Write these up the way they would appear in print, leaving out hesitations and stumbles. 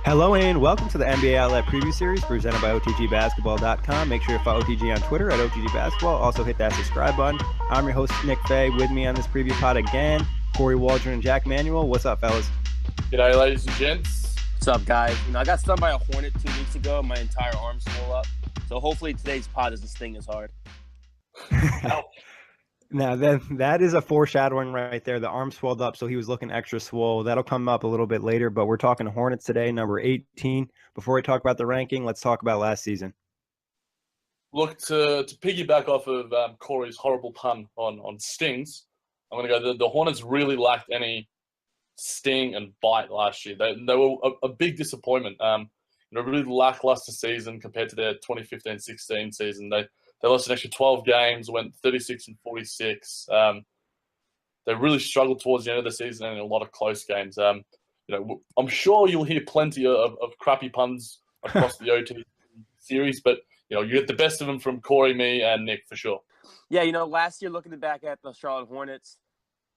Hello and welcome to the NBA Outlet Preview Series presented by OTGBasketball.com. Make sure you follow OTG on Twitter at OTGBasketball. Also hit that subscribe button. I'm your host, Nick Fay. With me on this preview pod again, Kory, Waldron, and Jack Manuell. What's up, fellas? G'day, ladies and gents. What's up, guys? I got stung by a hornet 2 weeks ago. My entire arm swelled up. So hopefully today's pod doesn't sting as hard. Now, that is a foreshadowing right there. The arm swelled up, so he was looking extra swole. That'll come up a little bit later, but we're talking Hornets today, number 18. Before we talk about the ranking, let's talk about last season. Look, to piggyback off of Kory's horrible pun on stings, I'm going to go, the Hornets really lacked any sting and bite last year. They were a big disappointment. Really lackluster season compared to their 2015-16 season. They lost an extra 12 games, went 36-46. They really struggled towards the end of the season and in a lot of close games. I'm sure you'll hear plenty of crappy puns across the OT series, but you get the best of them from Kory, me, and Nick for sure. Yeah, last year looking back at the Charlotte Hornets,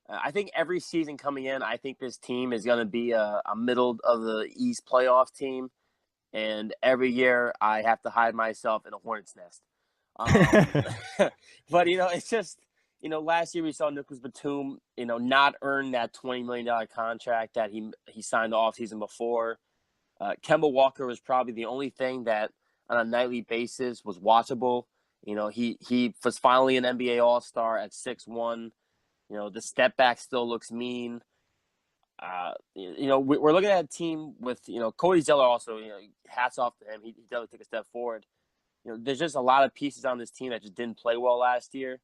I think every season coming in, I think this team is going to be a middle of the East playoff team, and every year I have to hide myself in a Hornets nest. But it's just last year we saw Nicholas Batum not earn that $20 million contract that he signed the offseason before. Kemba Walker was probably the only thing that on a nightly basis was watchable. He was finally an NBA All-Star at 6'1". The step back still looks mean. We're looking at a team with Cody Zeller also. Hats off to him. He definitely took a step forward. There's just a lot of pieces on this team that just didn't play well last year.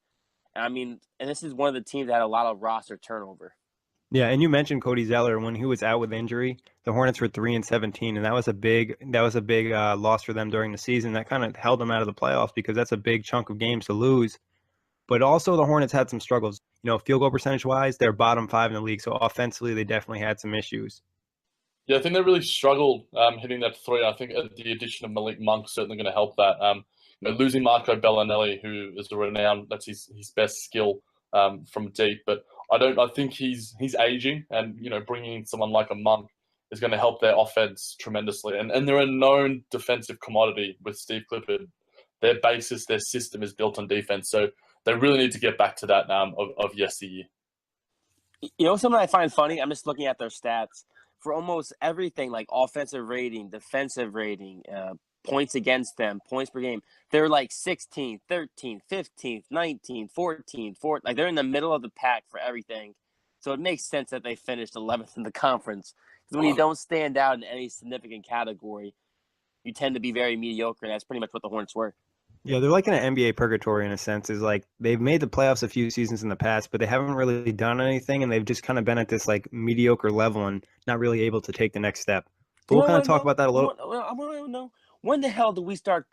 And this is one of the teams that had a lot of roster turnover. Yeah, and you mentioned Cody Zeller. When he was out with injury, the Hornets were 3-17, and that was a big loss for them during the season. That kind of held them out of the playoffs because that's a big chunk of games to lose. But also the Hornets had some struggles. Field goal percentage wise, they're bottom 5 in the league. So offensively, they definitely had some issues. Yeah, I think they really struggled hitting that three. I think the addition of Malik Monk's certainly going to help that. Losing Marco Bellinelli, who is renowned, that's his best skill from deep. But I think he's aging, and bringing in someone like a Monk is going to help their offense tremendously. And they're a known defensive commodity with Steve Clifford. Their basis, their system is built on defense. So they really need to get back to that of yesteryear. Something I find funny, I'm just looking at their stats. For almost everything, like offensive rating, defensive rating, points against them, points per game, they're like 16th, 13th, 15th, 19th, 14th, 4th. Like they're in the middle of the pack for everything. So it makes sense that they finished 11th in the conference. Because when you don't stand out in any significant category, you tend to be very mediocre, and that's pretty much what the Hornets were. Yeah, they're like in an NBA purgatory in a sense. Is like they've made the playoffs a few seasons in the past, but they haven't really done anything, and they've just kind of been at this like mediocre level and not really able to take the next step. But we'll kind of talk about that a little. I want to know, when the hell do we start,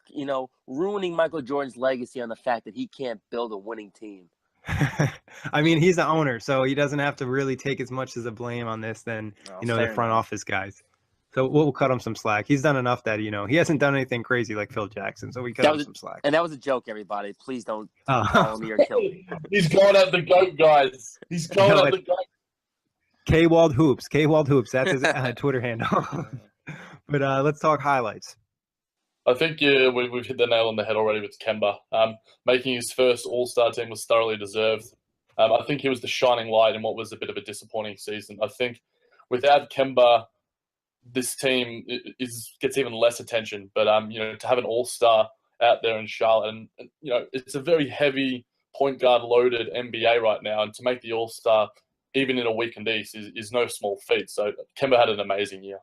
ruining Michael Jordan's legacy on the fact that he can't build a winning team? I mean, he's the owner, so he doesn't have to really take as much as a blame on this than the front office guys. So we'll cut him some slack. He's done enough that, he hasn't done anything crazy like Phil Jackson. So we cut him some slack. And that was a joke, everybody. Please don't follow me or kill me. He's going at the GOAT, guys. He's going at the GOAT. K-Wald Hoops. K-Wald Hoops. That's his Twitter handle. But let's talk highlights. I think we've hit the nail on the head already with Kemba. Making his first All-Star team was thoroughly deserved. I think he was the shining light in what was a bit of a disappointing season. I think without Kemba, this team gets even less attention. But to have an all-star out there in Charlotte, and it's a very heavy point guard loaded NBA right now, and to make the all-star even in a weakened East is no small feat. So Kemba had an amazing year.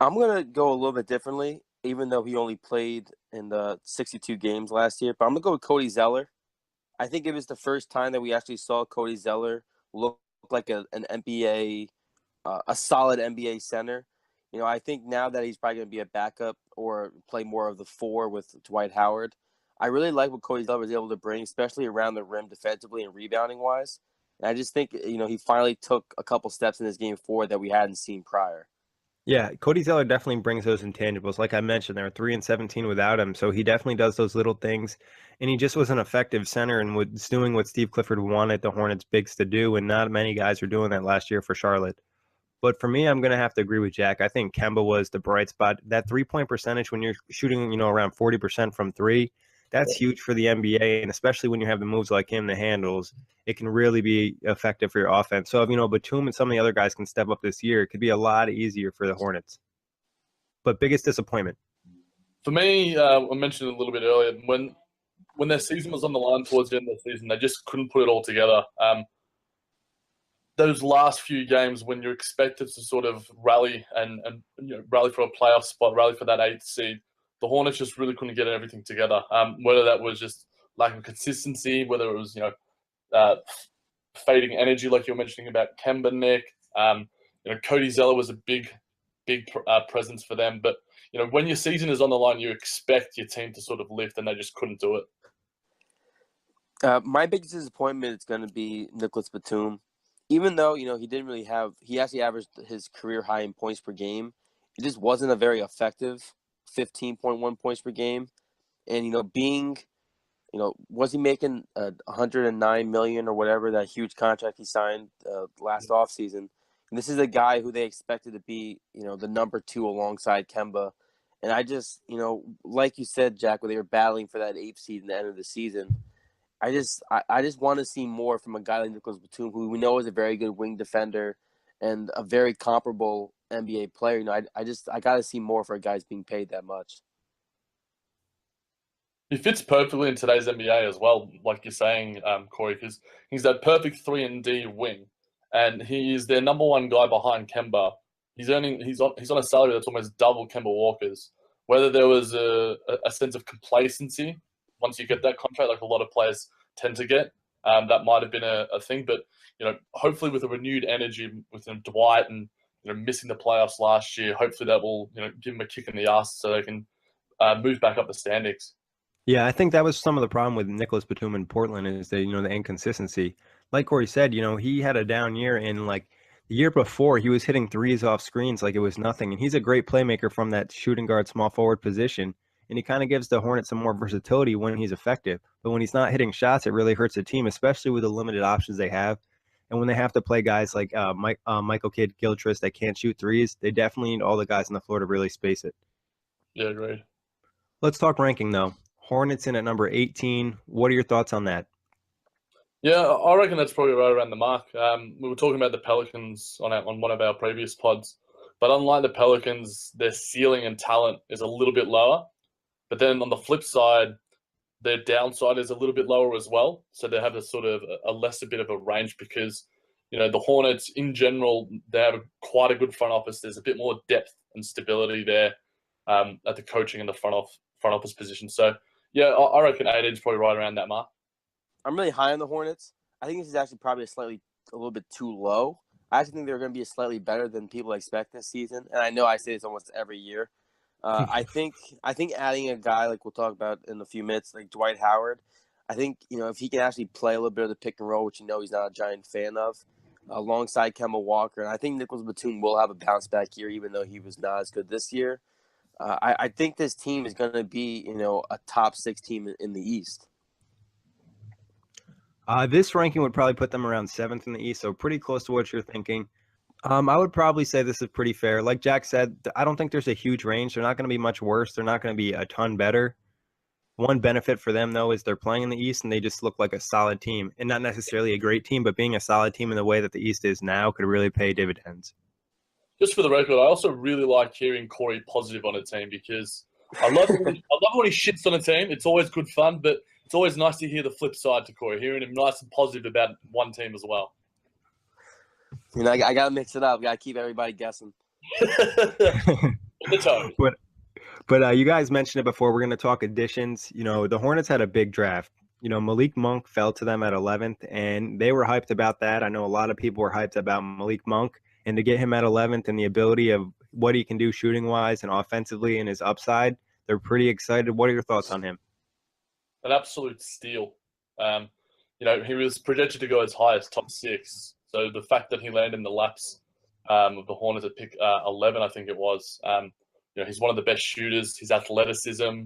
I'm gonna go a little bit differently, even though he only played in the 62 games last year. But I'm gonna go with Cody Zeller. I think it was the first time that we actually saw Cody Zeller look like an NBA. A solid NBA center. I think now that he's probably going to be a backup or play more of the 4 with Dwight Howard, I really like what Cody Zeller was able to bring, especially around the rim defensively and rebounding-wise. And I just think, he finally took a couple steps in his game forward that we hadn't seen prior. Yeah, Cody Zeller definitely brings those intangibles. Like I mentioned, they were 3-17 without him, so he definitely does those little things. And he just was an effective center and was doing what Steve Clifford wanted the Hornets bigs to do, and not many guys were doing that last year for Charlotte. But for me, I'm going to have to agree with Jack. I think Kemba was the bright spot. That 3-point percentage when you're shooting, around 40% from three, that's huge for the NBA. And especially when you have the moves like him, the handles, it can really be effective for your offense. So if, Batum and some of the other guys can step up this year, it could be a lot easier for the Hornets. But biggest disappointment? For me, I mentioned it a little bit earlier, when their season was on the line towards the end of the season, they just couldn't put it all together. Those last few games when you're expected to sort of rally and rally for a playoff spot, rally for that 8th seed, the Hornets just really couldn't get everything together. Whether that was just lack of consistency, whether it was fading energy, like you were mentioning about Kemba, Nick. Cody Zeller was a big presence for them. But when your season is on the line, you expect your team to sort of lift, and they just couldn't do it. My biggest disappointment is going to be Nicholas Batum. Even though, he didn't really he actually averaged his career high in points per game. It just wasn't a very effective 15.1 points per game. And, was he making $109 million or whatever, that huge contract he signed last offseason? And this is a guy who they expected to be, the number 2 alongside Kemba. And I just, like you said, Jack, when they were battling for that 8th seed in the end of the season, I just want to see more from a guy like Nicholas Batum, who we know is a very good wing defender and a very comparable NBA player. I got to see more for guys being paid that much. He fits perfectly in today's NBA as well, like you're saying, Kory, because he's that perfect 3-and-D wing, and he is their number 1 guy behind Kemba. He's on a salary that's almost double Kemba Walker's. Whether there was a sense of complacency once you get that contract, like a lot of players tend to get, that might have been a thing. But hopefully with a renewed energy with Dwight and missing the playoffs last year, hopefully that will give him a kick in the ass so they can move back up the standings. Yeah, I think that was some of the problem with Nicholas Batum in Portland is the inconsistency. Like Kory said, he had a down year, and like the year before, he was hitting threes off screens like it was nothing. And he's a great playmaker from that shooting guard, small forward position. And he kind of gives the Hornets some more versatility when he's effective. But when he's not hitting shots, it really hurts the team, especially with the limited options they have. And when they have to play guys like Michael Kidd-Gilchrist that can't shoot threes, they definitely need all the guys on the floor to really space it. Yeah, great. Let's talk ranking, though. Hornets in at number 18. What are your thoughts on that? Yeah, I reckon that's probably right around the mark. We were talking about the Pelicans on one of our previous pods, but unlike the Pelicans, their ceiling and talent is a little bit lower. But then on the flip side, their downside is a little bit lower as well. So they have a sort of a lesser bit of a range because, the Hornets in general, they have quite a good front office. There's a bit more depth and stability there at the coaching and the front office position. So, yeah, I reckon 18 is probably right around that mark. I'm really high on the Hornets. I think this is actually probably a little bit too low. I actually think they're going to be slightly better than people expect this season. And I know I say this almost every year. I think adding a guy like we'll talk about in a few minutes, like Dwight Howard, I think, if he can actually play a little bit of the pick and roll, which he's not a giant fan of, alongside Kemba Walker. And I think Nicholas Batum will have a bounce back year, even though he was not as good this year. I think this team is going to be, a top 6 team in the East. This ranking would probably put them around 7th in the East, so pretty close to what you're thinking. I would probably say this is pretty fair. Like Jack said, I don't think there's a huge range. They're not going to be much worse. They're not going to be a ton better. One benefit for them, though, is they're playing in the East, and they just look like a solid team. And not necessarily a great team, but being a solid team in the way that the East is now could really pay dividends. Just for the record, I also really like hearing Kory positive on a team because I love when he shits on a team. It's always good fun, but it's always nice to hear the flip side to Kory, hearing him nice and positive about one team as well. I got to mix it up. Got to keep everybody guessing. But you guys mentioned it before. We're going to talk additions. The Hornets had a big draft. Malik Monk fell to them at 11th, and they were hyped about that. I know a lot of people were hyped about Malik Monk, and to get him at 11th and the ability of what he can do shooting-wise and offensively and his upside, they're pretty excited. What are your thoughts on him? An absolute steal. He was projected to go as high as top 6. So the fact that he landed in the laps of the Hornets at pick 11, I think it was, he's one of the best shooters. His athleticism,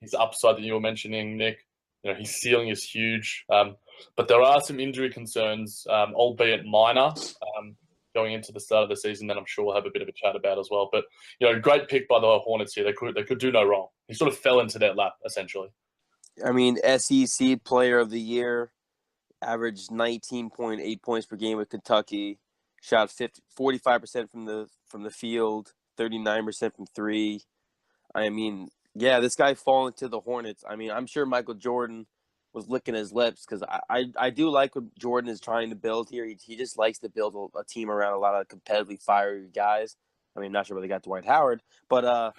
his upside that you were mentioning, Nick, his ceiling is huge. But there are some injury concerns, albeit minor. going into the start of the season that I'm sure we'll have a bit of a chat about as well. But, great pick by the Hornets here. They could do no wrong. He sort of fell into their lap, essentially. I mean, SEC Player of the Year, averaged 19.8 points per game with Kentucky, shot 45% from the field, 39% from three. I mean, yeah, this guy falling to the Hornets. I mean, I'm sure Michael Jordan was licking his lips because I do like what Jordan is trying to build here. He just likes to build a team around a lot of competitively fiery guys. I mean, I'm not sure where they got Dwight Howard, but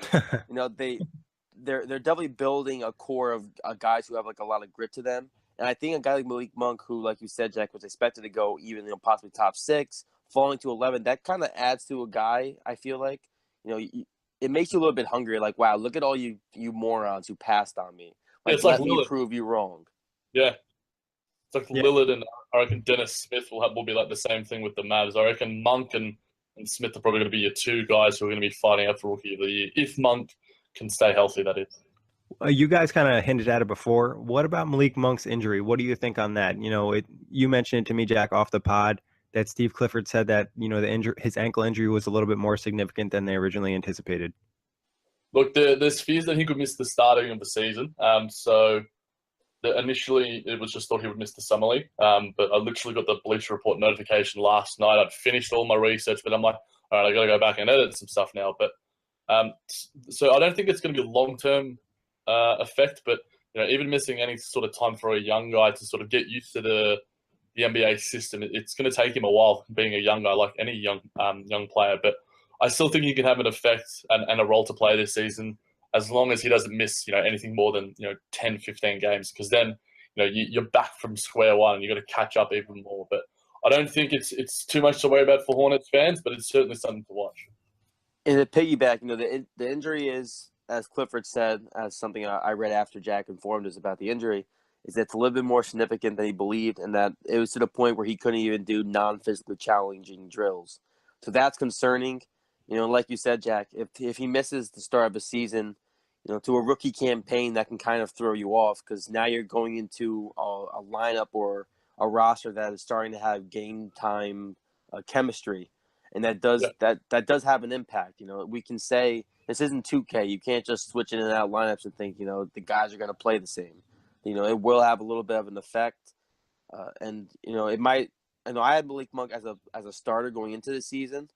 they're definitely building a core of guys who have like a lot of grit to them. And I think a guy like Malik Monk, who, like you said, Jack, was expected to go even possibly top 6, falling to 11, that kind of adds to a guy. I feel like it makes you a little bit hungry. Like, wow, look at all you morons who passed on me. Like, it's like let me prove you wrong. Yeah. It's like Lillard, and I reckon Dennis Smith will be like the same thing with the Mavs. I reckon Monk and Smith are probably going to be your 2 guys who are going to be fighting out for Rookie of the Year. If Monk can stay healthy, that is. You guys kind of hinted at it before. What about Malik Monk's injury? What do you think on that? You mentioned it to me, Jack, off the pod, that Steve Clifford said that, his ankle injury was a little bit more significant than they originally anticipated. Look, there's fears that he could miss the starting of the season. Initially, it was just thought he would miss the summer league. But I literally got the Bleacher Report notification last night. I'd finished all my research, but I'm like, all right, I got to go back and edit some stuff now. But so I don't think it's going to be a long-term effect. But even missing any sort of time for a young guy to sort of get used to the NBA system, it's going to take him a while being a young guy, like any young player. But I still think he can have an effect and a role to play this season, as long as he doesn't miss, anything more than 10, 15 games, because then you're back from square one and you got to catch up even more. But I don't think it's too much to worry about for Hornets fans, but it's certainly something to watch. And to piggyback, the injury is, as Clifford said, as something I read after Jack informed us about the injury, is that it's a little bit more significant than he believed, and that it was to the point where he couldn't even do non-physically challenging drills. So that's concerning. Like you said, Jack, if he misses the start of a season, to a rookie campaign, that can kind of throw you off, because now you're going into a lineup or a roster that is starting to have game time chemistry, and that does have an impact. We can say this isn't 2K. You can't just switch in and out lineups and think the guys are going to play the same. It will have a little bit of an effect, and it might. I know I had Malik Monk as a starter going into the season,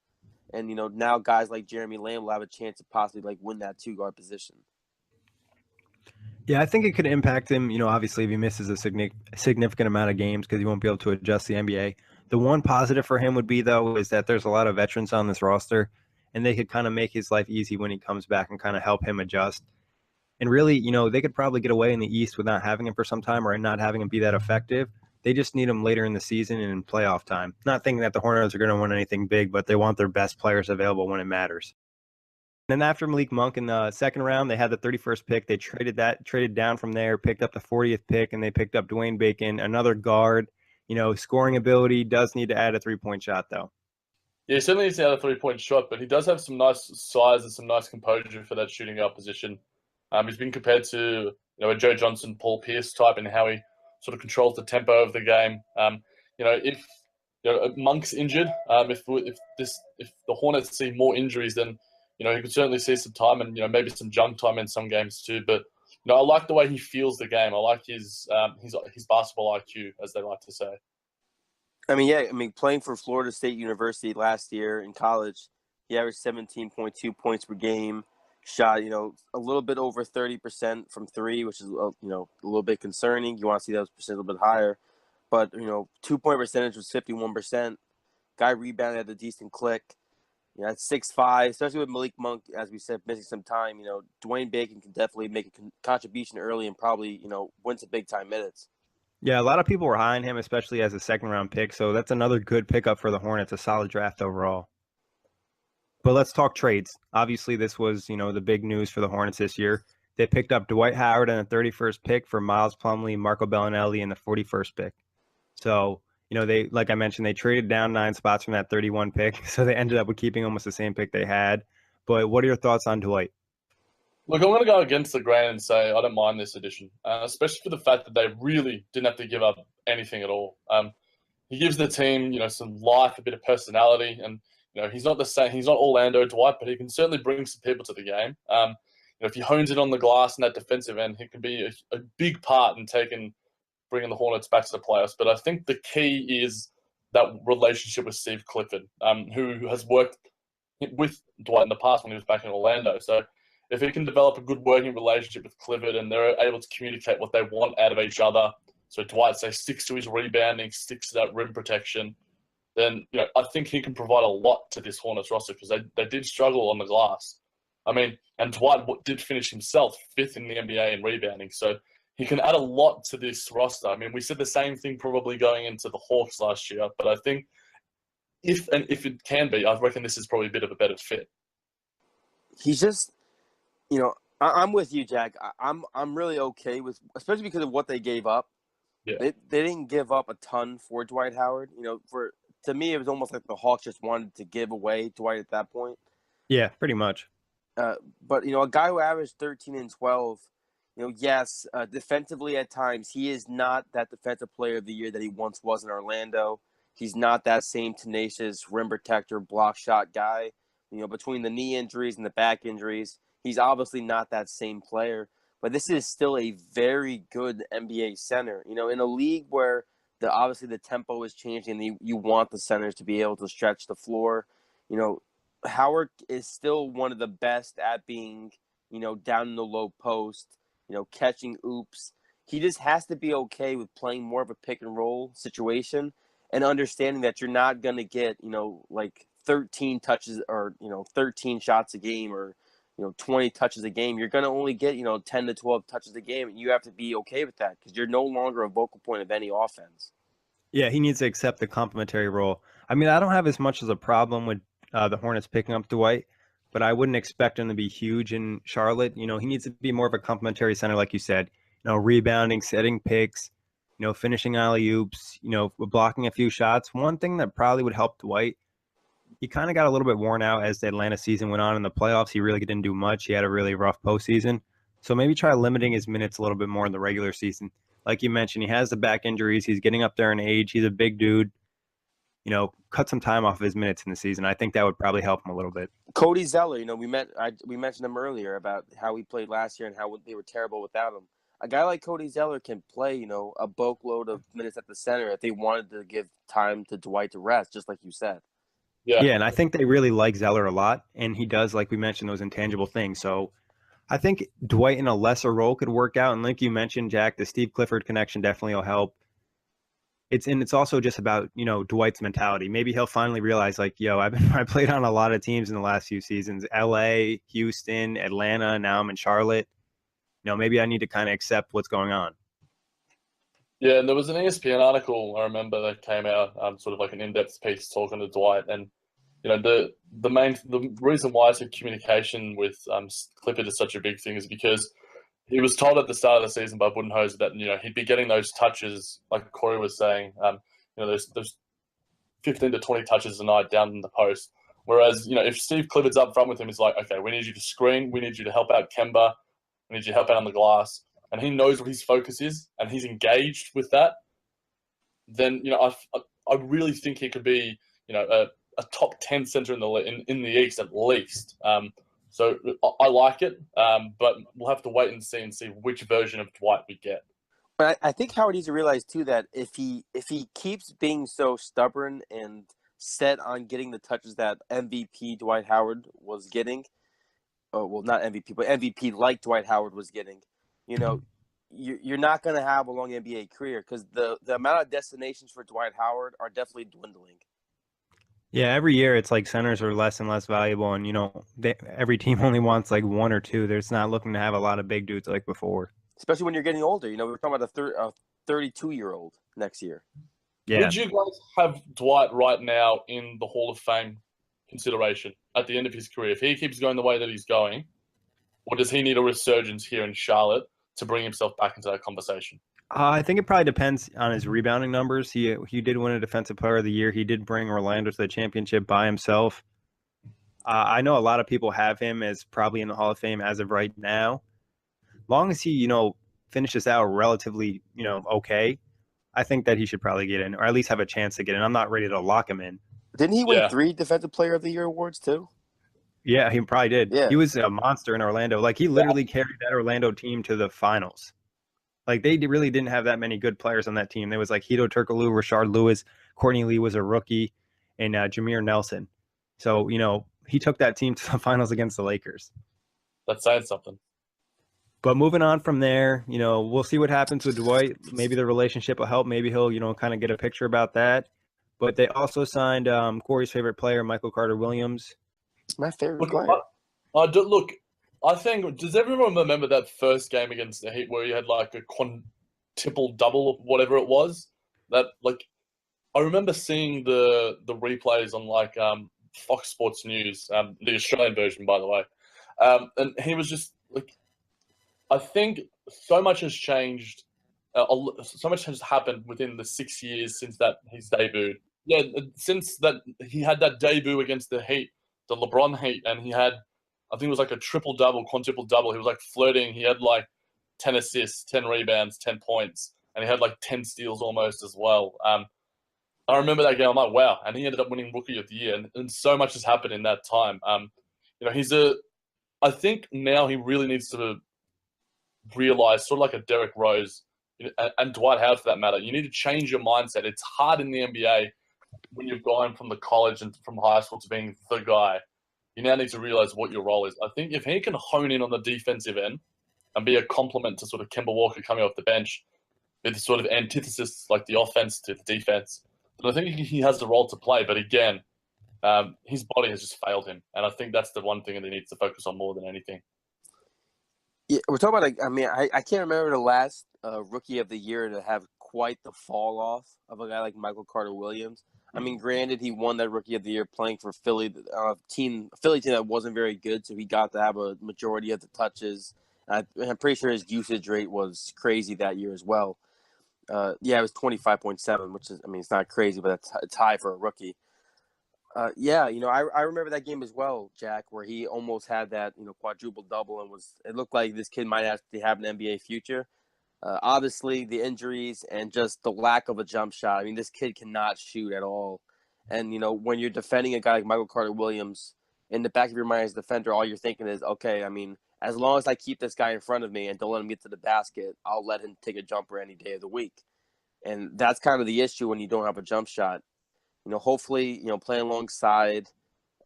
and now guys like Jeremy Lamb will have a chance to possibly win that 2-guard position. Yeah, I think it could impact him, obviously if he misses a significant amount of games, because he won't be able to adjust the NBA. The one positive for him would be, though, is that there's a lot of veterans on this roster, and they could kind of make his life easy when he comes back and kind of help him adjust. And really, they could probably get away in the East without having him for some time, or not having him be that effective. They just need him later in the season and in playoff time. Not thinking that the Hornets are going to win anything big, but they want their best players available when it matters. And then after Malik Monk in the second round, they had the 31st pick. They traded down from there, picked up the 40th pick, and they picked up Dwayne Bacon, another guard. Scoring ability, does need to add a 3-point shot, though. Yeah, he certainly needs to add a 3-point shot, but he does have some nice size and some nice composure for that shooting guard position. He's been compared to a Joe Johnson, Paul Pierce type, in how he sort of controls the tempo of the game. If Monk's injured, if the Hornets see more injuries, then he could certainly see some time and maybe some junk time in some games too. But I like the way he feels the game. I like his basketball IQ, as they like to say. Playing for Florida State University last year in college, he averaged 17.2 points per game. Shot, a little bit over 30% from three, which is, a little bit concerning. You want to see those percent a little bit higher. But, 2-point percentage was 51%. Guy rebounded at a decent click. At 6'5", especially with Malik Monk, as we said, missing some time, Dwayne Bacon can definitely make a contribution early and probably, win some big-time minutes. Yeah, a lot of people were high on him, especially as a second-round pick. So that's another good pickup for the Hornets, a solid draft overall. But let's talk trades. Obviously, this was, the big news for the Hornets this year. They picked up Dwight Howard in the 31st pick for Miles Plumlee, Marco Bellinelli in the 41st pick. So, they, like I mentioned, they traded down 9 spots from that 31 pick. So they ended up with keeping almost the same pick they had. But what are your thoughts on Dwight? Look, I'm going to go against the grain and say I don't mind this addition, especially for the fact that they really didn't have to give up anything at all. he gives the team, some life, a bit of personality, and he's not the same. He's not Orlando Dwight, but he can certainly bring some people to the game. If he hones it on the glass and that defensive end, he can be a big part in bringing the Hornets back to the playoffs. But I think the key is that relationship with Steve Clifford, who has worked with Dwight in the past when he was back in Orlando. So if he can develop a good working relationship with Clifford and they're able to communicate what they want out of each other, so Dwight, say, sticks to his rebounding, sticks to that rim protection, then I think he can provide a lot to this Hornets roster because they did struggle on the glass. I mean, and Dwight did finish himself 5th in the NBA in rebounding, so he can add a lot to this roster. I mean, we said the same thing probably going into the Hawks last year, but I think if it can be, I reckon this is probably a bit of a better fit. He's just, I'm with you, Jack. I'm really okay with, especially because of what they gave up. Yeah. They didn't give up a ton for Dwight Howard. To me, it was almost like the Hawks just wanted to give away Dwight at that point. Yeah, pretty much. But a guy who averaged 13 and 12, yes, defensively at times he is not that defensive player of the year that he once was in Orlando. He's not that same tenacious rim protector, block shot guy. Between the knee injuries and the back injuries, he's obviously not that same player. But this is still a very good NBA center. In a league where obviously the tempo is changing, and you want the centers to be able to stretch the floor. Howard is still one of the best at being, down in the low post, catching oops. He just has to be okay with playing more of a pick and roll situation and understanding that you're not going to get, like 13 touches or, 13 shots a game or, 20 touches a game. You're going to only get, 10 to 12 touches a game. And you have to be okay with that because you're no longer a vocal point of any offense. Yeah, he needs to accept the complementary role. I mean, I don't have as much as a problem with the Hornets picking up Dwight, but I wouldn't expect him to be huge in Charlotte. He needs to be more of a complementary center, like you said. Rebounding, setting picks, finishing alley-oops, blocking a few shots. One thing that probably would help Dwight, he kind of got a little bit worn out as the Atlanta season went on in the playoffs. He really didn't do much. He had a really rough postseason. So maybe try limiting his minutes a little bit more in the regular season. Like you mentioned, he has the back injuries. He's getting up there in age. He's a big dude. Cut some time off of his minutes in the season. I think that would probably help him a little bit. Cody Zeller, we mentioned him earlier about how he played last year and how they were terrible without him. A guy like Cody Zeller can play, a boatload of minutes at the center if they wanted to give time to Dwight to rest, just like you said. Yeah, and I think they really like Zeller a lot, and he does, like we mentioned, those intangible things. So I think Dwight in a lesser role could work out. And like you mentioned, Jack, the Steve Clifford connection definitely will help. It's also just about, Dwight's mentality. Maybe he'll finally realize, like, I played on a lot of teams in the last few seasons, LA, Houston, Atlanta, now I'm in Charlotte. Maybe I need to kind of accept what's going on. Yeah, and there was an ESPN article I remember that came out, sort of like an in-depth piece talking to Dwight, and the reason why I said communication with Clifford is such a big thing is because he was told at the start of the season by Budenholzer that he'd be getting those touches, like Kory was saying, those 15 to 20 touches a night down in the post. Whereas if Steve Clifford's up front with him, he's like, okay, we need you to screen, we need you to help out Kemba, we need you to help out on the glass. And he knows what his focus is, and he's engaged with that, then I really think he could be a top 10 center in the East at least. So I like it, but we'll have to wait and see which version of Dwight we get. But I think Howard needs to realize too that if he keeps being so stubborn and set on getting the touches that MVP Dwight Howard was getting, well, not MVP, but MVP like Dwight Howard was getting. You're not going to have a long NBA career because the amount of destinations for Dwight Howard are definitely dwindling. Yeah, every year it's like centers are less and less valuable, and every team only wants like one or two. They're just not looking to have a lot of big dudes like before. Especially when you're getting older. We're talking about a 32-year-old next year. Yeah. Would you guys have Dwight right now in the Hall of Fame consideration at the end of his career? If he keeps going the way that he's going, or does he need a resurgence here in Charlotte to bring himself back into that conversation? I think it probably depends on his rebounding numbers. He did win a Defensive Player of the Year. He did bring Orlando to the championship by himself. I know a lot of people have him as probably in the Hall of Fame as of right now. Long as he, finishes out relatively, okay, I think that he should probably get in, or at least have a chance to get in. I'm not ready to lock him in. Didn't he win Yeah. 3 Defensive Player of the Year awards too? Yeah, he probably did. Yeah. He was a monster in Orlando. Like, he literally carried that Orlando team to the finals. Like, they really didn't have that many good players on that team. There was like Hito Turkoglu, Rashard Lewis, Courtney Lee was a rookie, and Jameer Nelson. So, he took that team to the finals against the Lakers. That's saying something. But moving on from there, we'll see what happens with Dwight. Maybe the relationship will help. Maybe he'll, kind of get a picture about that. But they also signed Kory's favorite player, Michael Carter-Williams. My favorite Look, player. look, I think, does everyone remember that first game against the Heat where he had like a quintuple double, whatever it was? That, like, I remember seeing the replays on like Fox Sports News, the Australian version, by the way, and he was just like, I think so much has changed, so much has happened within the 6 years since that his debut. Yeah, since that he had that debut against the Heat, the LeBron Heat, and he had, I think it was like a triple double, quintuple double. He was like flirting. He had like 10 assists, 10 rebounds, 10 points, and he had like 10 steals almost as well. I remember that game. I'm like, wow. And he ended up winning Rookie of the Year. And so much has happened in that time. I think now he really needs to realize, sort of like a Derrick Rose and Dwight Howard for that matter, you need to change your mindset. It's hard in the NBA when you've gone from the college and from high school to being the guy. You now need to realize what your role is. I think if he can hone in on the defensive end and be a complement to sort of Kemba Walker coming off the bench, with the sort of antithesis like the offense to the defense, then I think he has the role to play. But again, his body has just failed him. And I think that's the one thing that he needs to focus on more than anything. Yeah, we're talking about, I can't remember the last Rookie of the Year to have quite the fall off of a guy like Michael Carter-Williams. I mean, granted, he won that Rookie of the Year playing for Philly team that wasn't very good, so he got to have a majority of the touches. I'm pretty sure his usage rate was crazy that year as well. It was 25.7, which is, it's not crazy, but it's high for a rookie. I remember that game as well, Jack, where he almost had that, quadruple double, and it looked like this kid might actually have an NBA future. Obviously, the injuries and just the lack of a jump shot. I mean, this kid cannot shoot at all. And, when you're defending a guy like Michael Carter-Williams, in the back of your mind as a defender, all you're thinking is, okay, as long as I keep this guy in front of me and don't let him get to the basket, I'll let him take a jumper any day of the week. And that's kind of the issue when you don't have a jump shot. Hopefully, playing alongside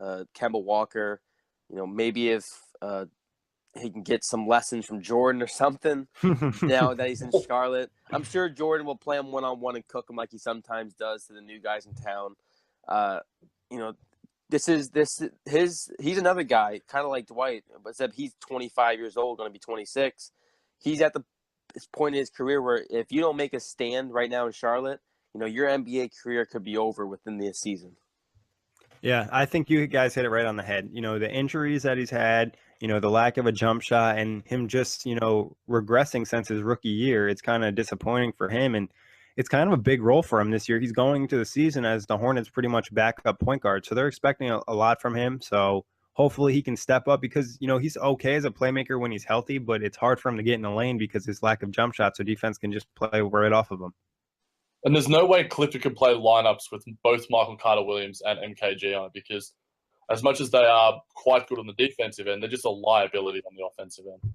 Kemba Walker, maybe if he can get some lessons from Jordan or something now that he's in Charlotte. I'm sure Jordan will play him one-on-one and cook him like he sometimes does to the new guys in town. He's another guy, kind of like Dwight, but except he's 25 years old, going to be 26. He's at this point in his career where if you don't make a stand right now in Charlotte, your NBA career could be over within this season. Yeah, I think you guys hit it right on the head. The injuries that he's had, the lack of a jump shot, and him just, regressing since his rookie year. It's kind of disappointing for him, and it's kind of a big role for him this year. He's going into the season as the Hornets pretty much backup point guard, so they're expecting a lot from him. So hopefully he can step up because, he's okay as a playmaker when he's healthy, but it's hard for him to get in the lane because his lack of jump shot, so defense can just play right off of him. And there's no way Clifford could play lineups with both Michael Carter-Williams and MKG on it because as much as they are quite good on the defensive end, they're just a liability on the offensive end.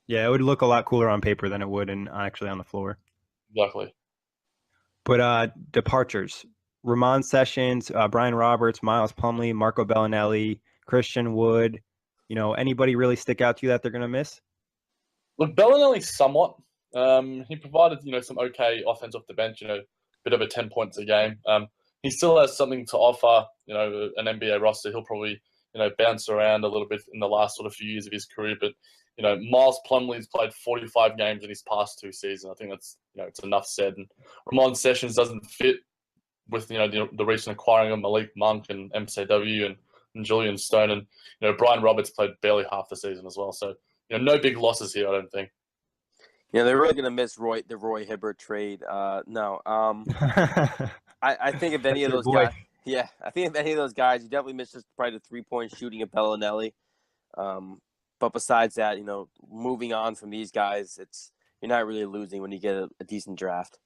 Yeah, it would look a lot cooler on paper than it would actually on the floor. Exactly. But departures. Ramon Sessions, Brian Roberts, Miles Plumlee, Marco Bellinelli, Christian Wood. Anybody really stick out to you that they're going to miss? Look, Bellinelli somewhat. He provided, some okay offense off the bench, bit over 10 points a game. He still has something to offer, an NBA roster. He'll probably, bounce around a little bit in the last sort of few years of his career. But, Miles Plumlee's played 45 games in his past 2 seasons. I think that's, it's enough said. And Ramon Sessions doesn't fit with, the recent acquiring of Malik Monk and MCW and Julian Stone. And, Brian Roberts played barely half the season as well. So, no big losses here, I don't think. They're really gonna miss the Roy Hibbert trade. No. I think if any of those guys, I think if any of those guys, you definitely miss just probably the 3-point shooting of Bellinelli. But besides that, moving on from these guys, you're not really losing when you get a decent draft.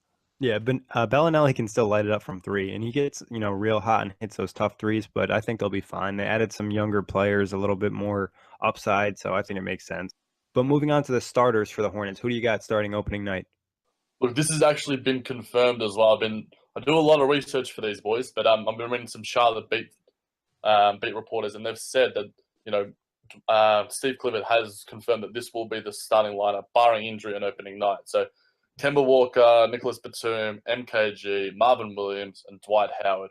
Yeah, but Bellinelli can still light it up from three, and he gets, real hot and hits those tough threes, but I think they'll be fine. They added some younger players, a little bit more upside, so I think it makes sense. But moving on to the starters for the Hornets, who do you got starting opening night? Look, this has actually been confirmed as well. I do a lot of research for these boys, but I've been reading some Charlotte beat reporters, and they've said that Steve Clifford has confirmed that this will be the starting lineup, barring injury on opening night. So Kemba Walker, Nicholas Batum, MKG, Marvin Williams, and Dwight Howard.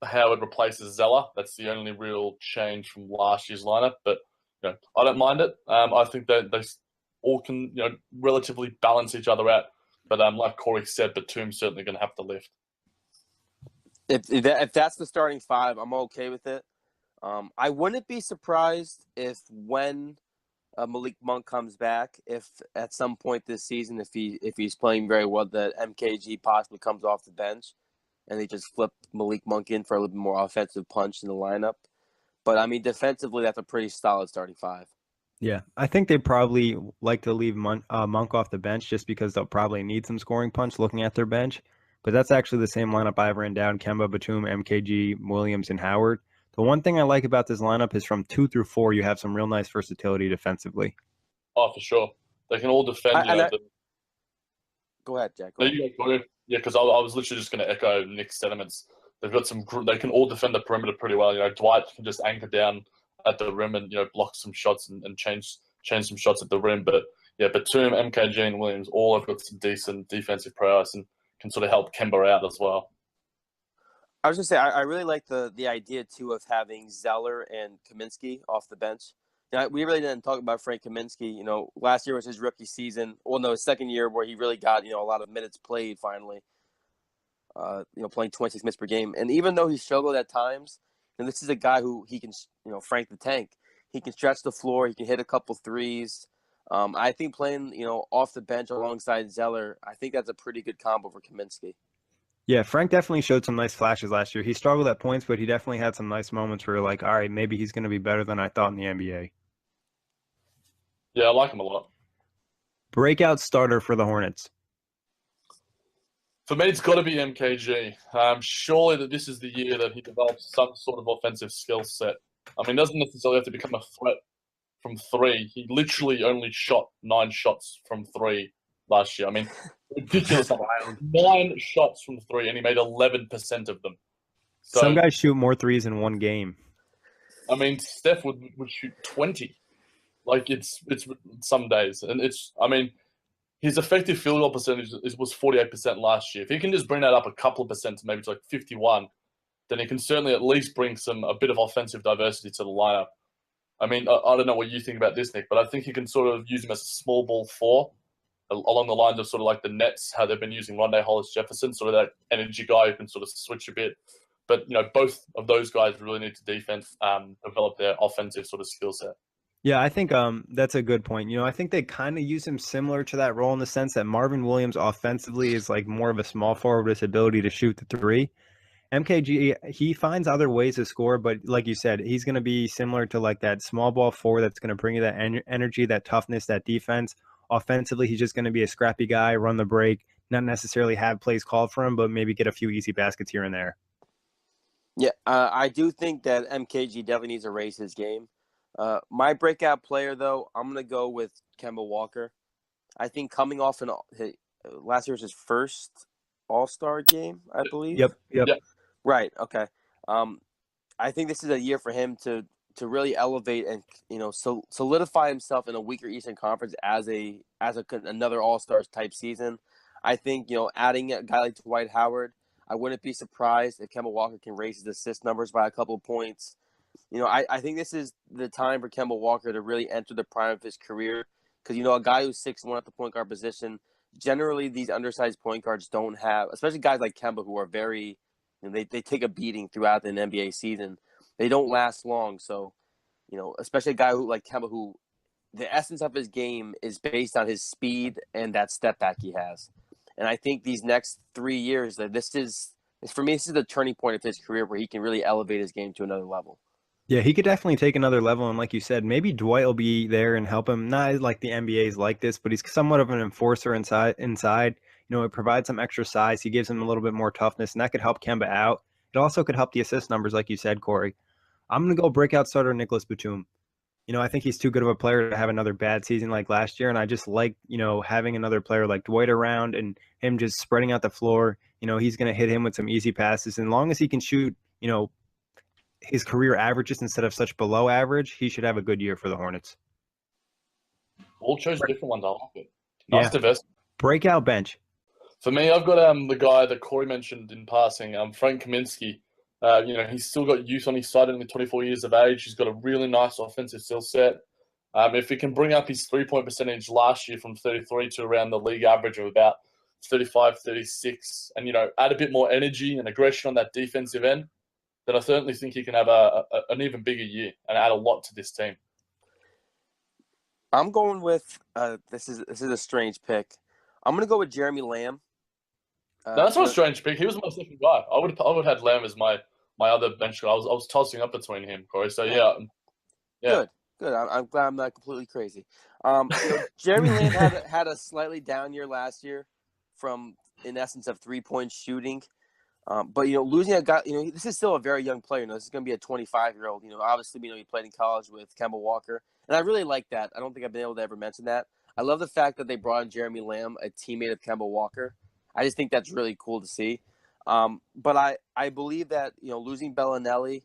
Howard replaces Zeller. That's the only real change from last year's lineup, but I don't mind it. I think that they all can relatively balance each other out. But like Kory said, Batum's certainly going to have to lift. If that's the starting five, I'm okay with it. I wouldn't be surprised if when Malik Monk comes back, if at some point this season, if he's playing very well, that MKG possibly comes off the bench and they just flip Malik Monk in for a little bit more offensive punch in the lineup. But I mean, defensively, that's a pretty solid starting five. Yeah, I think they probably like to leave Monk off the bench just because they'll probably need some scoring punch looking at their bench. But that's actually the same lineup I've written down: Kemba, Batum, MKG, Williams, and Howard. The one thing I like about this lineup is from 2 through 4, you have some real nice versatility defensively. Oh, for sure. They can all defend. Go ahead, Jack. Yeah, because I was literally just going to echo Nick's sentiments. They've got they can all defend the perimeter pretty well. Dwight can just anchor down at the rim and block some shots and change some shots at the rim. But yeah, Batum, MKG, and Williams all have got some decent defensive prowess and can sort of help Kemba out as well. I was gonna say I really like the idea too of having Zeller and Kaminsky off the bench. We really didn't talk about Frank Kaminsky. Last year was his rookie season. Well, no, his second year where he really got a lot of minutes played finally. Playing 26 minutes per game, and even though he struggled at times, this is a guy who he can Frank the Tank. He can stretch the floor. He can hit a couple threes. I think playing off the bench alongside Zeller, I think that's a pretty good combo for Kaminsky. Yeah, Frank definitely showed some nice flashes last year. He struggled at points, but he definitely had some nice moments where you're like, all right, maybe he's going to be better than I thought in the NBA. Yeah, I like him a lot. Breakout starter for the Hornets. For me, it's got to be MKG. Surely that this is the year that he develops some sort of offensive skill set. I mean, doesn't necessarily have to become a threat from three. He literally only shot 9 shots from 3 last year. I mean, ridiculous. 9 shots from 3, and he made 11% of them. So, some guys shoot more threes in one game. I mean, Steph would shoot 20. Like, it's some days. And his effective field goal percentage was 48% last year. If he can just bring that up a couple of percent to maybe to like 51, then he can certainly at least bring a bit of offensive diversity to the lineup. I mean, I don't know what you think about this, Nick, but I think you can sort of use him as a small ball 4, along the lines of sort of like the Nets, how they've been using Rondé Hollis-Jefferson, sort of that energy guy who can sort of switch a bit. But, both of those guys really need to develop their offensive sort of skill set. Yeah, I think that's a good point. I think they kind of use him similar to that role in the sense that Marvin Williams offensively is like more of a small forward with his ability to shoot the 3. MKG, he finds other ways to score, but like you said, he's going to be similar to like that small ball 4 that's going to bring you that energy, that toughness, that defense. Offensively, he's just going to be a scrappy guy, run the break, not necessarily have plays called for him, but maybe get a few easy baskets here and there. Yeah, I do think that MKG definitely needs to raise his game. My breakout player, though, I'm going to go with Kemba Walker. I think coming off last year was his first All-Star game, I believe. Yep. Right. Okay. I think this is a year for him to really elevate and solidify himself in a weaker Eastern Conference as another All-Stars type season. I think adding a guy like Dwight Howard, I wouldn't be surprised if Kemba Walker can raise his assist numbers by a couple of points. I think this is the time for Kemba Walker to really enter the prime of his career because, a guy who's 6'1" at the point guard position, generally these undersized point guards don't have, especially guys like Kemba who are very, they take a beating throughout an NBA season. They don't last long. So, especially a guy who like Kemba who the essence of his game is based on his speed and that step back he has. And I think these next 3 years, for me, this is the turning point of his career where he can really elevate his game to another level. Yeah, he could definitely take another level. And like you said, maybe Dwight will be there and help him. Not like the NBA's like this, but he's somewhat of an enforcer inside. It provides some extra size. He gives him a little bit more toughness, and that could help Kemba out. It also could help the assist numbers, like you said, Kory. I'm gonna go breakout starter Nicholas Batum. I think he's too good of a player to have another bad season like last year. And I just like, having another player like Dwight around and him just spreading out the floor. He's going to hit him with some easy passes. And as long as he can shoot, his career averages instead of such below average, he should have a good year for the Hornets. All chose different ones. I like it. Yeah. Nice diversity. Breakout bench. For me, I've got the guy that Kory mentioned in passing, Frank Kaminsky. He's still got youth on his side, only 24 years of age. He's got a really nice offensive skill set. If he can bring up his three-point percentage last year from 33 to around the league average of about 35, 36, and, add a bit more energy and aggression on that defensive end, then I certainly think he can have an even bigger year and add a lot to this team. I'm going with this is a strange pick. I'm going to go with Jeremy Lamb. No, that's not a strange pick. He was my second guy. I would have had Lamb as my other bench guy. I was tossing up between him, Kory. So yeah. Good. I'm glad I'm not completely crazy. Jeremy Lamb had a slightly down year last year from, in essence, of 3-point shooting. But losing a guy, this is still a very young player. This is going to be a 25-year-old. Obviously, he played in college with Kemba Walker, and I really like that. I don't think I've been able to ever mention that. I love the fact that they brought in Jeremy Lamb, a teammate of Kemba Walker. I just think that's really cool to see. But I believe that losing Bellinelli,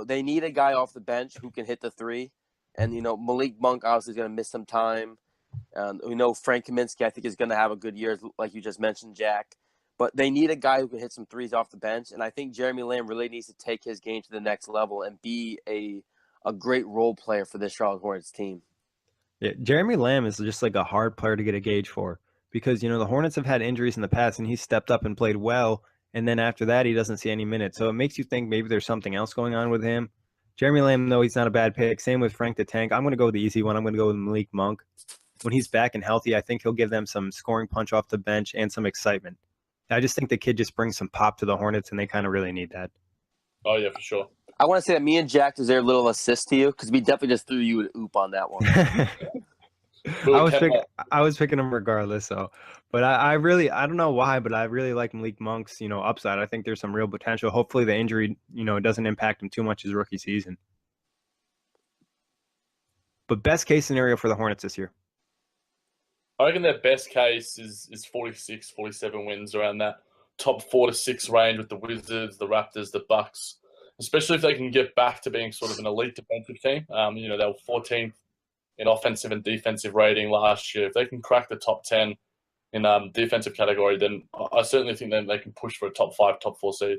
they need a guy off the bench who can hit the three, and Malik Monk obviously is going to miss some time. We know Frank Kaminsky, I think, is going to have a good year, like you just mentioned, Jack. But they need a guy who can hit some threes off the bench, and I think Jeremy Lamb really needs to take his game to the next level and be a great role player for this Charlotte Hornets team. Yeah, Jeremy Lamb is just like a hard player to get a gauge for because, the Hornets have had injuries in the past and he stepped up and played well. And then after that, he doesn't see any minutes. So it makes you think maybe there's something else going on with him. Jeremy Lamb, though, he's not a bad pick. Same with Frank the Tank. I'm going to go with the easy one. I'm going to go with Malik Monk. When he's back and healthy, I think he'll give them some scoring punch off the bench and some excitement. I just think the kid just brings some pop to the Hornets, and they kind of really need that. Oh, yeah, for sure. I want to say that me and Jack deserve a little assist to you because we definitely just threw you an oop on that one. I was picking him regardless, so. But I don't know why, but I really like Malik Monk's, upside. I think there's some real potential. Hopefully the injury, doesn't impact him too much his rookie season. But best case scenario for the Hornets this year? I reckon their best case is 46, 47 wins, around that top 4 to 6 range with the Wizards, the Raptors, the Bucks, especially if they can get back to being sort of an elite defensive team. They were 14th in offensive and defensive rating last year. If they can crack the top 10 in defensive category, then I certainly think that they can push for a top 5, top 4 seed.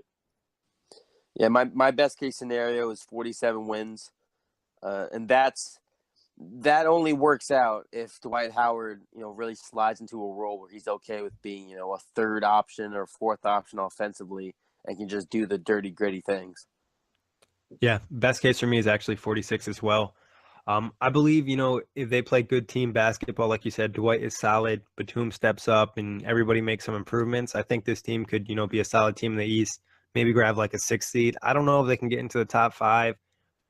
Yeah, my best case scenario is 47 wins, and that only works out if Dwight Howard, really slides into a role where he's okay with being, a third option or fourth option offensively and can just do the dirty, gritty things. Yeah, best case for me is actually 46 as well. I believe, if they play good team basketball, like you said, Dwight is solid, Batum steps up, and everybody makes some improvements. I think this team could, be a solid team in the East, maybe grab like a 6th seed. I don't know if they can get into the top 5.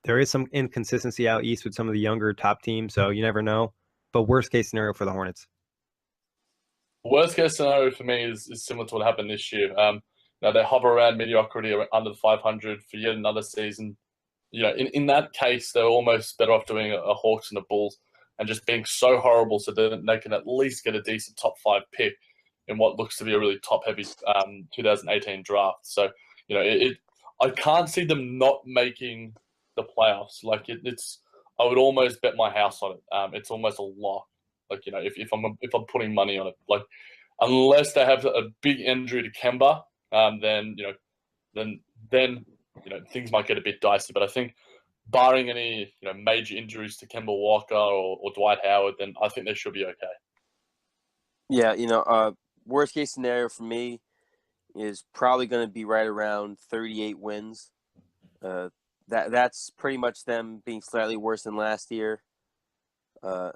There is some inconsistency out East with some of the younger top teams, so you never know. But worst case scenario for the Hornets? Worst case scenario for me is similar to what happened this year. They hover around mediocrity under the 500 for yet another season. In that case, they're almost better off doing a Hawks and a Bulls and just being so horrible so that they can at least get a decent top 5 pick in what looks to be a really top-heavy 2018 draft. So, I can't see them not making the playoffs. I would almost bet my house on it. It's almost a lock. If I'm putting money on it, unless they have a big injury to Kemba, then things might get a bit dicey. But I think, barring any major injuries to Kemba Walker or Dwight Howard, then I think they should be okay. Yeah, worst case scenario for me is probably going to be right around 38 wins. That's pretty much them being slightly worse than last year. But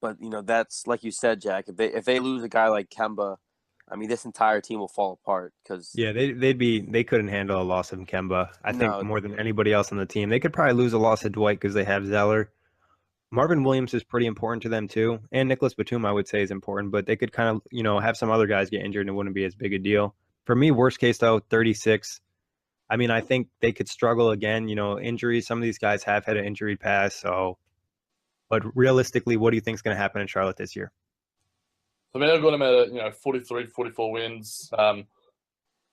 that's like you said, Jack. If they lose a guy like Kemba, I mean, this entire team will fall apart because Yeah, they couldn't handle a loss of Kemba. I think no, more than anybody else on the team. They could probably lose a loss of Dwight because they have Zeller. Marvin Williams is pretty important to them too, and Nicholas Batum I would say is important, but they could kind of have some other guys get injured and it wouldn't be as big a deal. For me, worst case though, 36. I mean, I think they could struggle again. Injuries. Some of these guys have had an injury past, so. But realistically, what do you think is going to happen in Charlotte this year? I mean, I've got them at 43, 44 wins.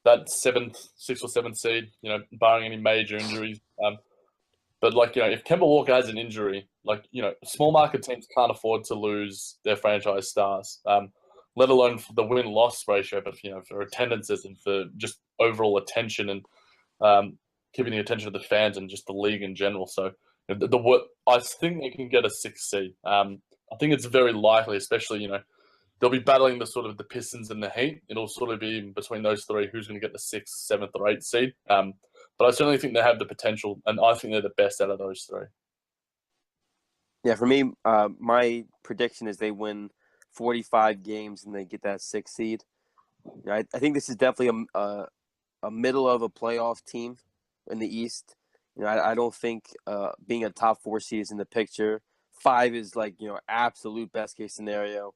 That sixth or seventh seed, barring any major injuries. But if Kemba Walker has an injury, small market teams can't afford to lose their franchise stars, let alone for the win-loss ratio, but for attendances and for just overall attention and keeping the attention of the fans and just the league in general. So I think they can get a 6th seed. I think it's very likely, especially they'll be battling the Pistons and the Heat. It'll sort of be between those three who's going to get the 6th, 7th, or 8th seed. But I certainly think they have the potential, and I think they're the best out of those three. Yeah, for me, my prediction is they win 45 games and they get that 6th seed. I think this is definitely a middle of a playoff team in the East. I don't think being a top 4 seed is in the picture. 5 is absolute best case scenario.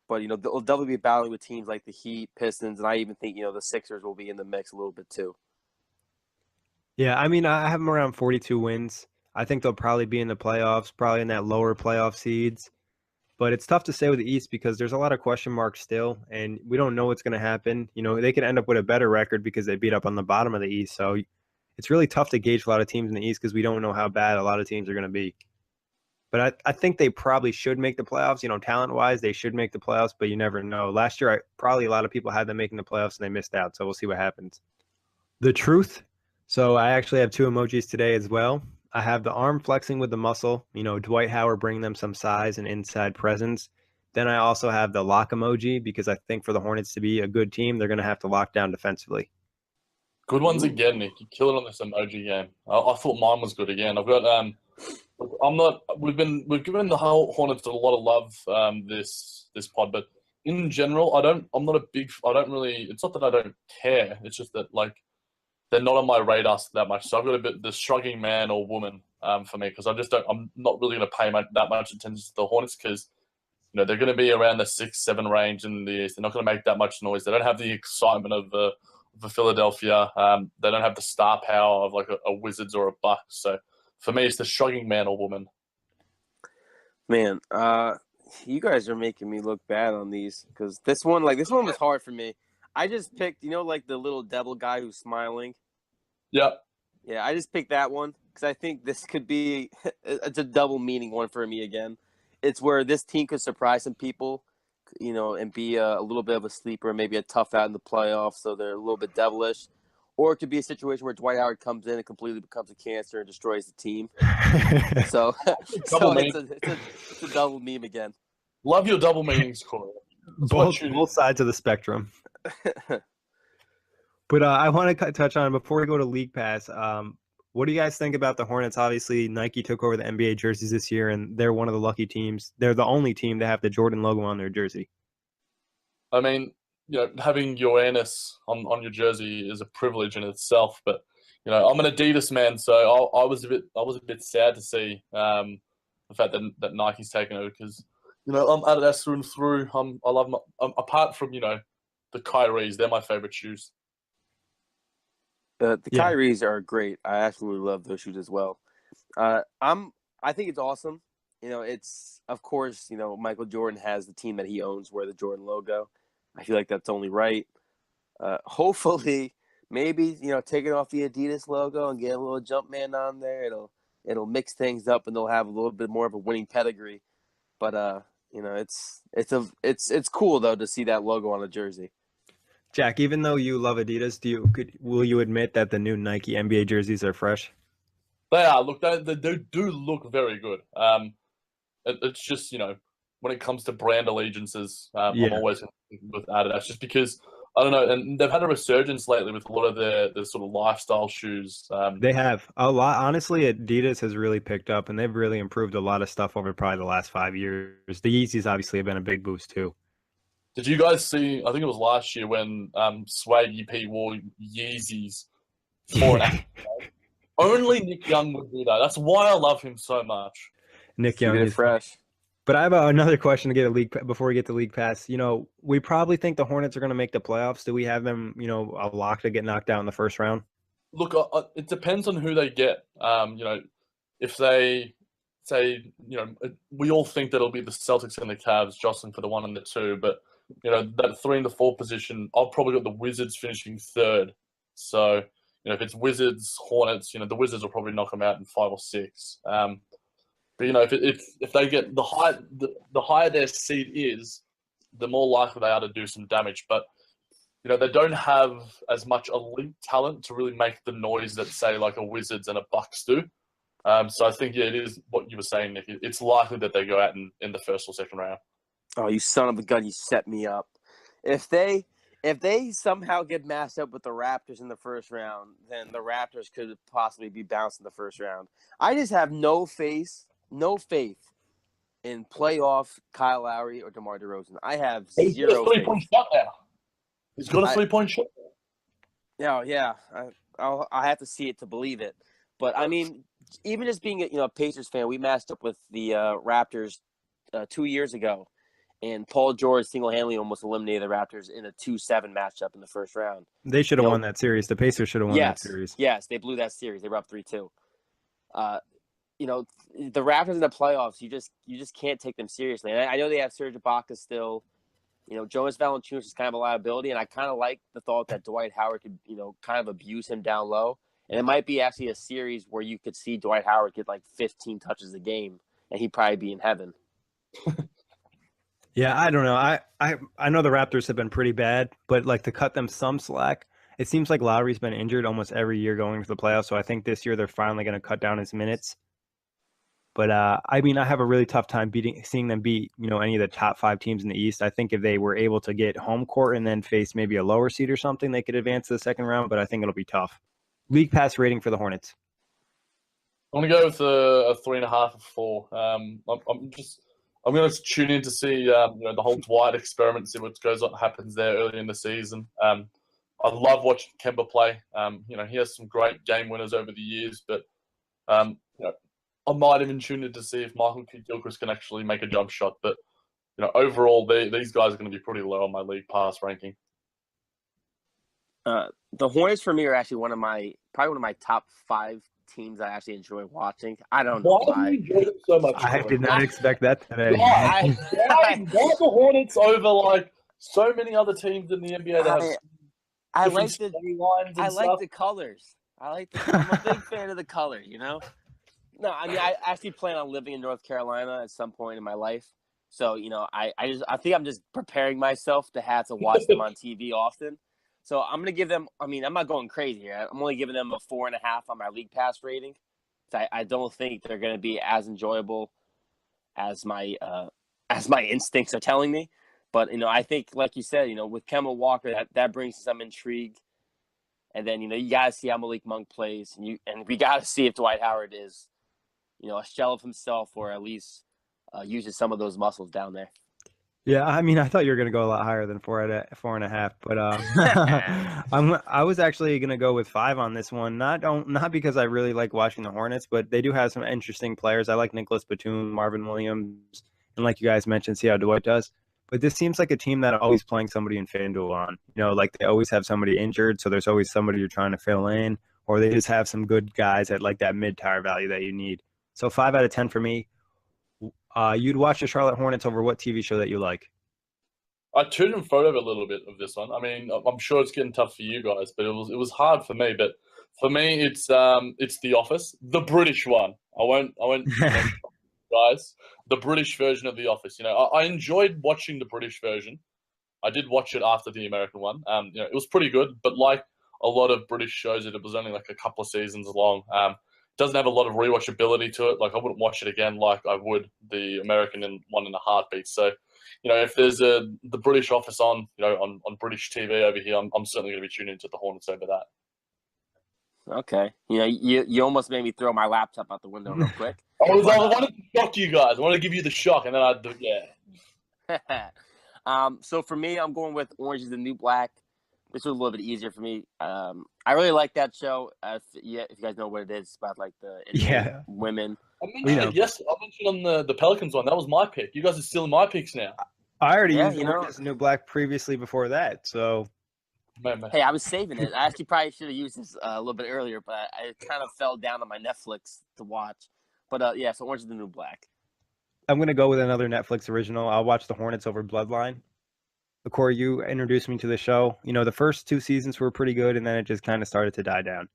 But they'll definitely be battling with teams like the Heat, Pistons, and I even think the Sixers will be in the mix a little bit too. Yeah, I mean, I have them around 42 wins. I think they'll probably be in the playoffs, probably in that lower playoff seeds. But it's tough to say with the East because there's a lot of question marks still, and we don't know what's going to happen. They could end up with a better record because they beat up on the bottom of the East. So it's really tough to gauge a lot of teams in the East because we don't know how bad a lot of teams are going to be. But I think they probably should make the playoffs. Talent-wise, they should make the playoffs, but you never know. Last year, probably a lot of people had them making the playoffs and they missed out, so we'll see what happens. The truth. So I actually have 2 emojis today as well. I have the arm flexing with the muscle, Dwight Howard bringing them some size and inside presence. Then I also have the lock emoji because I think for the Hornets to be a good team, they're going to have to lock down defensively. Good ones again, Nick. You kill it on this emoji game. I thought mine was good again. I've got We've given the whole Hornets a lot of love this pod, but in general, I'm not a big. I don't really. It's not that I don't care. It's just that they're not on my radar that much. So I've got a bit the shrugging man or woman for me because I just don't. I'm not really going to pay that much attention to the Hornets because they're going to be around the 6, 7 range in the East. They're not going to make that much noise. They don't have the excitement of Philadelphia. They don't have the star power of a Wizards or a Bucks. So for me, it's the shrugging man or woman. Man, you guys are making me look bad on these because this one was hard for me. I just picked, the little devil guy who's smiling. Yeah. Yeah, I just picked that one because I think this could be it's a double meaning one for me again. It's where this team could surprise some people, and be a little bit of a sleeper, maybe a tough out in the playoffs, so they're a little bit devilish. Or it could be a situation where Dwight Howard comes in and completely becomes a cancer and destroys the team. so it's a double meme again. Love your double meanings, Kory. Both sides of the spectrum. But I want to touch on, before we go to League Pass, what do you guys think about the Hornets? Obviously, Nike took over the NBA jerseys this year, and they're one of the lucky teams. They're the only team to have the Jordan logo on their jersey. I mean, having Ioannis on your jersey is a privilege in itself. But I'm an Adidas man, so I was a bit sad to see the fact that Nike's taken over because I'm Adidas through and through. I love apart from the Kyries, they're my favorite shoes. The Kyries are great. I absolutely love those shoes as well. I think it's awesome. It's of course Michael Jordan has the team that he owns wear the Jordan logo. I feel like that's only right. Hopefully, maybe taking off the Adidas logo and get a little Jumpman on there. It'll mix things up and they'll have a little bit more of a winning pedigree. But it's cool though to see that logo on a jersey. Jack, even though you love Adidas, will you admit that the new Nike NBA jerseys are fresh? They are. Look, they do look very good. It's just when it comes to brand allegiances, I'm always with Adidas just because I don't know, and they've had a resurgence lately with a lot of the sort of lifestyle shoes. They have a lot. Honestly, Adidas has really picked up, and they've really improved a lot of stuff over probably the last 5 years. The Yeezys obviously have been a big boost too. Did you guys see? I think it was last year when Swaggy P wore Yeezys for an act. Only Nick Young would do that. That's why I love him so much. Nick Young is fresh. But I have another question to get before we get to league pass. We probably think the Hornets are going to make the playoffs. Do we have them, a lock to get knocked out in the first round? Look, it depends on who they get. If they say, we all think that it'll be the Celtics and the Cavs jostling for the 1 and the 2, but that 3 and the 4 position, I've probably got the Wizards finishing 3rd. So, if it's Wizards, Hornets, the Wizards will probably knock them out in 5 or 6. But if they get the higher their seed is, the more likely they are to do some damage. But they don't have as much elite talent to really make the noise that say like a Wizards and a Bucks do. So I think it is what you were saying, Nick. It's likely that they go out in the first or second round. Oh, you son of a gun! You set me up. If they somehow get matched up with the Raptors in the first round, then the Raptors could possibly be bounced in the first round. I just have no faith in playoff Kyle Lowry or DeMar DeRozan. I have zero faith. He's got a 3-point shot now. He's got a 3-point shot. Yeah. I have to see it to believe it. But I mean, even just being a Pacers fan, we matched up with the Raptors 2 years ago, and Paul George single-handedly almost eliminated the Raptors in a 2-7 matchup in the first round. They should have won that series. The Pacers should have won that series. Yes, they blew that series. They were up 3-2. The Raptors in the playoffs, you just can't take them seriously. And I know they have Serge Ibaka still. Jonas Valanciunas is kind of a liability, and I kind of like the thought that Dwight Howard could, kind of abuse him down low. And it might be actually a series where you could see Dwight Howard get like 15 touches a game, and he'd probably be in heaven. Yeah, I don't know. I know the Raptors have been pretty bad, but like to cut them some slack, it seems like Lowry's been injured almost every year going into the playoffs. So I think this year they're finally going to cut down his minutes. But I have a really tough time seeing them beat, any of the top 5 teams in the East. I think if they were able to get home court and then face maybe a lower seed or something, they could advance to the second round. But I think it'll be tough. League pass rating for the Hornets. I'm going to go with a 3.5 or 4. I'm going to tune in to see the whole Dwight experiment, see what happens there early in the season. I love watching Kemba play. He has some great game winners over the years, but I might even tune in to see if Michael Kidd-Gilchrist can actually make a jump shot. But overall, these guys are going to be pretty low on my league pass ranking. The Hornets for me are actually probably one of my top 5 teams I actually enjoy watching. I don't know why. Do you enjoy them so much? I did not expect that today. Why the Hornets over like so many other teams in the NBA that have I like the the colors. I'm a big fan of the color, No, I mean I actually plan on living in North Carolina at some point in my life. So, I think I'm just preparing myself to have to watch them on TV often. So I'm going to give them, I'm not going crazy here. I'm only giving them a 4.5 on my league pass rating. I don't think they're going to be as enjoyable as my instincts are telling me. But, I think, like you said, with Kemba Walker, that brings some intrigue. And then, you got to see how Malik Monk plays. And we got to see if Dwight Howard is, a shell of himself, or at least uses some of those muscles down there. Yeah, I thought you were going to go a lot higher than 4.5, but I was actually going to go with 5 on this one. Not because I really like watching the Hornets, but they do have some interesting players. I like Nicholas Batum, Marvin Williams, and like you guys mentioned, see how Dwight does. But this seems like a team that always playing somebody in FanDuel on. Like they always have somebody injured, so there's always somebody you're trying to fill in, or they just have some good guys at like that mid-tier value that you need. So 5 out of 10 for me. You'd watch the Charlotte Hornets over what TV show that you like? I tuned in photo a little bit of this one. I'm sure it's getting tough for you guys, but it was hard for me. But for me, it's The Office, the British one. I won't guys, the British version of The Office. I enjoyed watching the British version. I did watch it after the American one. It was pretty good, but like a lot of British shows, it was only like a couple of seasons long. Doesn't have a lot of rewatchability to it. Like I wouldn't watch it again like I would the American one in a heartbeat. So, if there's the British Office on, on British TV over here, I'm certainly going to be tuning into the Hornets over that. Okay. You almost made me throw my laptop out the window real quick. I wanted to shock you guys. I wanted to give you the shock, and then So for me, I'm going with Orange is the New Black. This was a little bit easier for me. I really like that show. If you guys know what it is, it's about like the Yeah. women. I mentioned it yesterday. I mentioned on the Pelicans one. That was my pick. You guys are stealing my picks now. I already Yeah, used Orange is the New Black previously before that, so. Man. Hey, I was saving it. I actually probably should have used this a little bit earlier, but I kind of fell down on my Netflix to watch. But yeah, so Orange is the New Black. I'm going to go with another Netflix original. I'll watch The Hornets over Bloodline. Kory, you introduced me to the show. You know, the first 2 seasons were pretty good, and then it just kind of started to die down.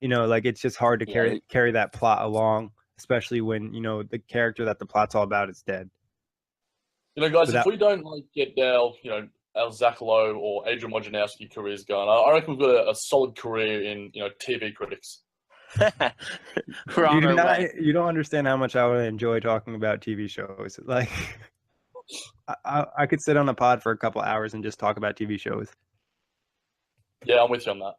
You know, like it's just hard to carry that plot along, especially when, you know, the character that the plot's all about is dead. You know, guys, if we don't like get our Zach Lowe or Adrian Wojnarowski careers going, I reckon we've got a solid career in TV critics. You don't understand how much I would enjoy talking about TV shows. Like, I could sit on a pod for a couple hours and just talk about TV shows. Yeah, I'm with you on that.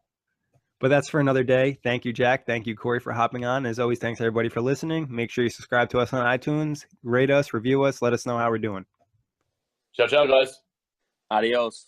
But that's for another day. Thank you, Jack. Thank you, Kory, for hopping on. As always, thanks everybody for listening. Make sure you subscribe to us on iTunes, rate us, review us, let us know how we're doing. Ciao, ciao, guys. Adios.